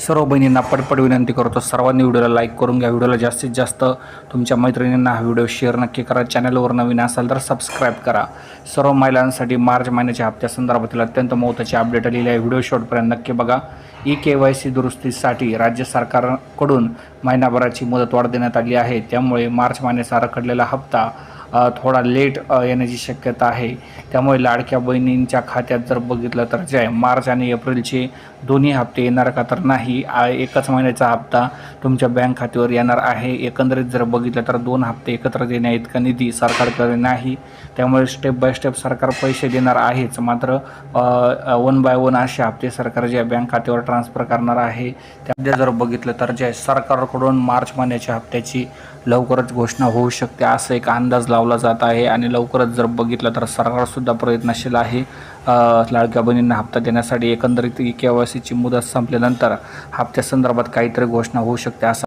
सर्व बहिणींना पटपट विनंती करतो, सर्वांनी व्हिडिओला लाईक करून घ्या. व्हिडिओला जास्तीत जास्त तुमच्या मैत्रिणींना हा व्हिडिओ शेअर नक्की करा. चॅनलवर नवीन असाल तर सबस्क्राईब करा. सर्व महिलांसाठी मार्च महिन्याच्या हप्त्यासंदर्भातील अत्यंत महत्त्वाची अपडेट आलेली आहे. व्हिडिओ शेवटपर्यंत नक्की बघा. KYC दुरुस्तीसाठी राज्य सरकारकडून महिनाभराची मुदतवाढ देण्यात आली आहे. त्यामुळे मार्च महिन्याचा रखडलेला हप्ता थोडा लेट येण्याची शक्यता आहे. त्यामुळे लाडक्या बहिणींच्या खात्यात जर बघितलं तर जे आहे मार्च आणि एप्रिलचे दोन्ही हप्ते येणार का तर नाही, एकच महिन्याचा हप्ता तुमच्या बँक खात्यावर येणार आहे. एकंदरीत जर बघितलं तर 2 हप्ते एकत्र देण्याइतका निधी सरकारकडे नाही. त्यामुळे स्टेप बाय स्टेप सरकार पैसे देणार आहेच, मात्र 1 बाय 1 असे हप्ते सरकार जे बँक खात्यावर ट्रान्सफर करणार आहे. त्यामध्ये जर बघितलं तर जे सरकारकडून मार्च महिन्याच्या हप्त्याची लवकरच घोषणा होऊ शकते असं एक अंदाज लावला जात आहे. आणि लवकरच जर बघितलं तर सरकारसुद्धा प्रयत्नशील आहे लाडक्या बहिणींना हप्ता देण्यासाठी. एकंदरीत KYCची मुदत संपल्यानंतर हप्त्यासंदर्भात काहीतरी घोषणा होऊ शकते असं